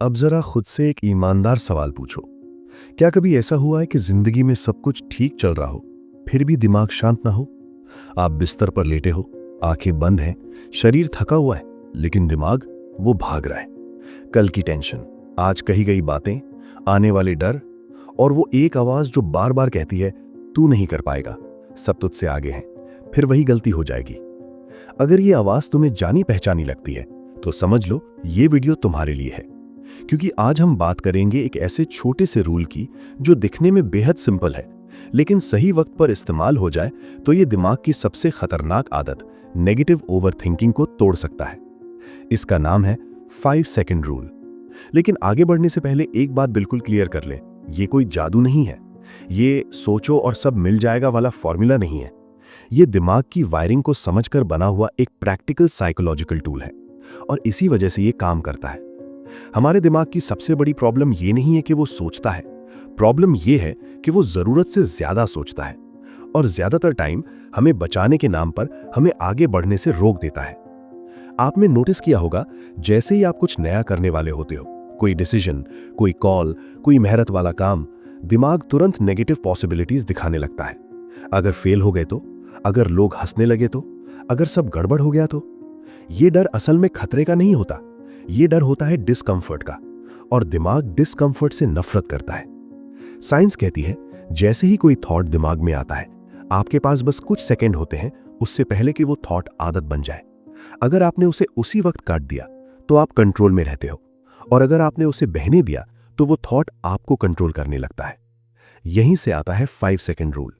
अब जरा खुद से एक ईमानदार सवाल पूछो। क्या कभी ऐसा हुआ है कि जिंदगी में सब कुछ ठीक चल रहा हो, फिर भी दिमाग शांत ना हो? आप बिस्तर पर लेटे हो, आंखें बंद हैं, शरीर थका हुआ है, लेकिन दिमाग वो भाग रहा है। कल की टेंशन, आज कही गई बातें, आने वाले डर, और वो एक आवाज जो बार बार कहती है तू नहीं कर पाएगा, सब तुझसे आगे है, फिर वही गलती हो जाएगी। अगर ये आवाज तुम्हें जानी पहचानी लगती है तो समझ लो ये वीडियो तुम्हारे लिए है। क्योंकि आज हम बात करेंगे एक ऐसे छोटे से रूल की जो दिखने में बेहद सिंपल है, लेकिन सही वक्त पर इस्तेमाल हो जाए तो ये दिमाग की सबसे खतरनाक आदत नेगेटिव ओवरथिंकिंग को तोड़ सकता है। इसका नाम है 5 सेकंड रूल। लेकिन आगे बढ़ने से पहले एक बात बिल्कुल क्लियर कर लें, ये कोई जादू नहीं है, ये सोचो और सब मिल जाएगा वाला फॉर्मूला नहीं है। ये दिमाग की वायरिंग को समझकर बना हुआ एक प्रैक्टिकल साइकोलॉजिकल टूल है, और इसी वजह से ये काम करता है। हमारे दिमाग की सबसे बड़ी प्रॉब्लम ये नहीं है कि वो सोचता है, प्रॉब्लम ये है कि वो जरूरत से ज्यादा सोचता है, और ज्यादातर टाइम हमें बचाने के नाम पर हमें आगे बढ़ने से रोक देता है। आपने नोटिस किया होगा, जैसे ही आप कुछ नया करने वाले होते हो, कोई डिसीजन, कोई कॉल, कोई मेहनत वाला काम, दिमाग तुरंत नेगेटिव पॉसिबिलिटीज दिखाने लगता है। अगर फेल हो गए तो, अगर लोग हंसने लगे तो, अगर सब गड़बड़ हो गया तो। ये डर असल में खतरे का नहीं होता, ये डर होता है डिस्कंफर्ट का, और दिमाग डिस्कंफर्ट से नफरत करता है। साइंस कहती है जैसे ही कोई थॉट दिमाग में आता है, आपके पास बस कुछ सेकंड होते हैं उससे पहले कि वो थॉट आदत बन जाए। अगर आपने उसे उसी वक्त काट दिया तो आप कंट्रोल में रहते हो, और अगर आपने उसे बहने दिया तो वो थॉट आपको कंट्रोल करने लगता है। यहीं से आता है 5 सेकंड रूल।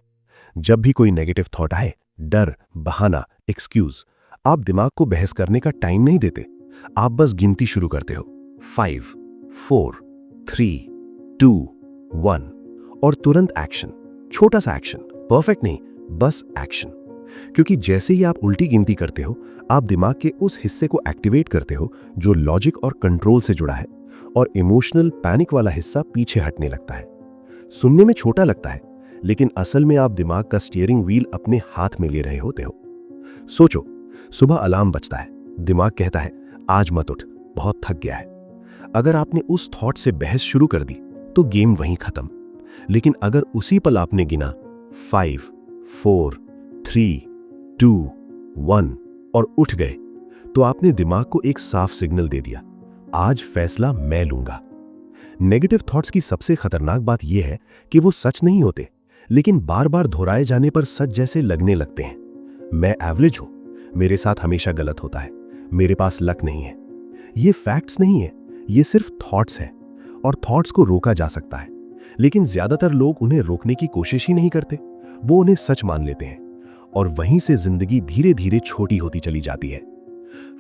जब भी कोई नेगेटिव थॉट आए, डर, बहाना, एक्सक्यूज, आप दिमाग को बहस करने का टाइम नहीं देते, आप बस गिनती शुरू करते हो, 5, 4, 3, 2, 1, और तुरंत एक्शन। छोटा सा एक्शन, परफेक्ट नहीं, बस एक्शन। क्योंकि जैसे ही आप उल्टी गिनती करते हो, आप दिमाग के उस हिस्से को एक्टिवेट करते हो जो लॉजिक और कंट्रोल से जुड़ा है, और इमोशनल पैनिक वाला हिस्सा पीछे हटने लगता है। सुनने में छोटा लगता है, लेकिन असल में आप दिमाग का स्टीयरिंग व्हील अपने हाथ में ले रहे होते हो। सोचो, सुबह अलार्म बजता है, दिमाग कहता है आज मत उठ, बहुत थक गया है। अगर आपने उस थॉट से बहस शुरू कर दी तो गेम वहीं खत्म। लेकिन अगर उसी पल आपने गिना 5, 4, 3, 2, 1 और उठ गए, तो आपने दिमाग को एक साफ सिग्नल दे दिया, आज फैसला मैं लूंगा। नेगेटिव थॉट्स की सबसे खतरनाक बात यह है कि वो सच नहीं होते, लेकिन बार बार दोहराए जाने पर सच जैसे लगने लगते हैं। मैं एवरेज हूं, मेरे साथ हमेशा गलत होता है, मेरे पास लक नहीं है। ये फैक्ट्स नहीं है, ये सिर्फ थॉट्स हैं, और थॉट्स को रोका जा सकता है, लेकिन ज्यादातर लोग उन्हें रोकने की कोशिश ही नहीं करते, वो उन्हें सच मान लेते हैं, और वहीं से जिंदगी धीरे धीरे छोटी होती चली जाती है।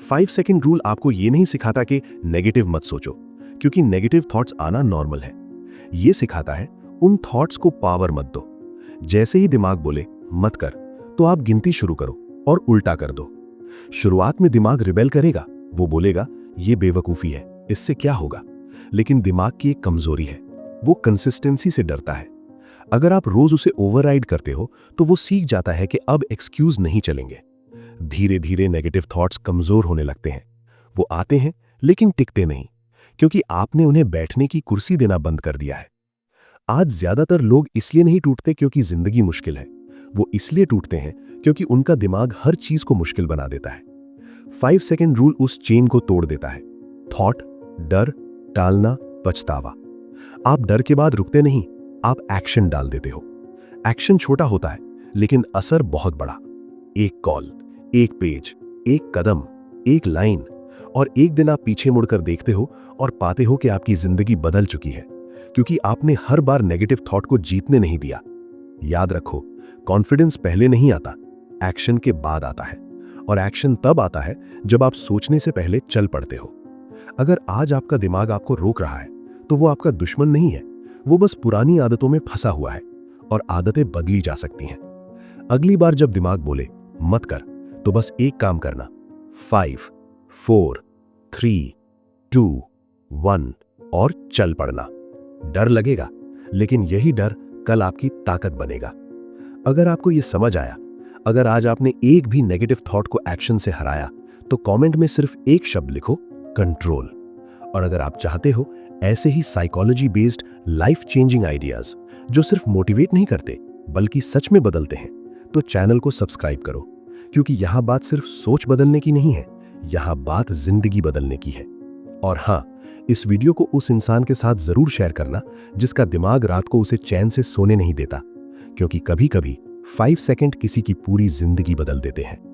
5 सेकंड रूल आपको ये नहीं सिखाता कि नेगेटिव मत सोचो, क्योंकि नेगेटिव थॉट्स आना नॉर्मल है। ये सिखाता है उन थॉट्स को पावर मत दो। जैसे ही दिमाग बोले मत कर, तो आप गिनती शुरू करो और उल्टा कर दो। शुरुआत में दिमाग रिबेल करेगा, वो बोलेगा ये बेवकूफी है, इससे क्या होगा। लेकिन दिमाग की एक कमजोरी है, वो कंसिस्टेंसी से डरता है। अगर आप रोज उसे ओवरराइड करते हो तो वो सीख जाता है कि अब एक्सक्यूज नहीं चलेंगे। धीरे धीरे नेगेटिव थॉट्स कमजोर होने लगते हैं। वो आते हैं लेकिन टिकते नहीं, क्योंकि आपने उन्हें बैठने की कुर्सी देना बंद कर दिया है। आज ज्यादातर लोग इसलिए नहीं टूटते क्योंकि जिंदगी मुश्किल है, वो इसलिए टूटते हैं क्योंकि उनका दिमाग हर चीज को मुश्किल बना देता है। 5 सेकंड रूल उस चेन को तोड़ देता है। थॉट, डर, टालना, पछतावा। आप डर के बाद रुकते नहीं, आप एक्शन डाल देते हो। एक्शन छोटा होता है लेकिन असर बहुत बड़ा। एक कॉल, एक पेज, एक कदम, एक लाइन, और एक दिन आप पीछे मुड़कर देखते हो और पाते हो कि आपकी जिंदगी बदल चुकी है, क्योंकि आपने हर बार नेगेटिव थॉट को जीतने नहीं दिया। याद रखो, कॉन्फिडेंस पहले नहीं आता, एक्शन के बाद आता है, और एक्शन तब आता है जब आप सोचने से पहले चल पड़ते हो। अगर आज आपका दिमाग आपको रोक रहा है तो वो आपका दुश्मन नहीं है, वो बस पुरानी आदतों में फंसा हुआ है, और आदतें बदली जा सकती हैं। अगली बार जब दिमाग बोले मत कर, तो बस एक काम करना, 5, 4, 3, 2, 1 और चल पड़ना। डर लगेगा, लेकिन यही डर कल आपकी ताकत बनेगा। अगर आपको यह समझ आया, अगर आज आपने एक भी नेगेटिव थॉट को एक्शन से हराया, तो कमेंट में सिर्फ एक शब्द लिखो, कंट्रोल। और अगर आप चाहते हो ऐसे ही psychology based life changing ideas जो सिर्फ मोटिवेट नहीं करते बल्कि सच में बदलते हैं, तो चैनल को सब्सक्राइब करो, क्योंकि यहां बात सिर्फ सोच बदलने की नहीं है, यहां बात जिंदगी बदलने की है। और हां, इस वीडियो को उस इंसान के साथ जरूर शेयर करना जिसका दिमाग रात को उसे चैन से सोने नहीं देता, क्योंकि कभी-कभी 5 सेकंड किसी की पूरी जिंदगी बदल देते हैं।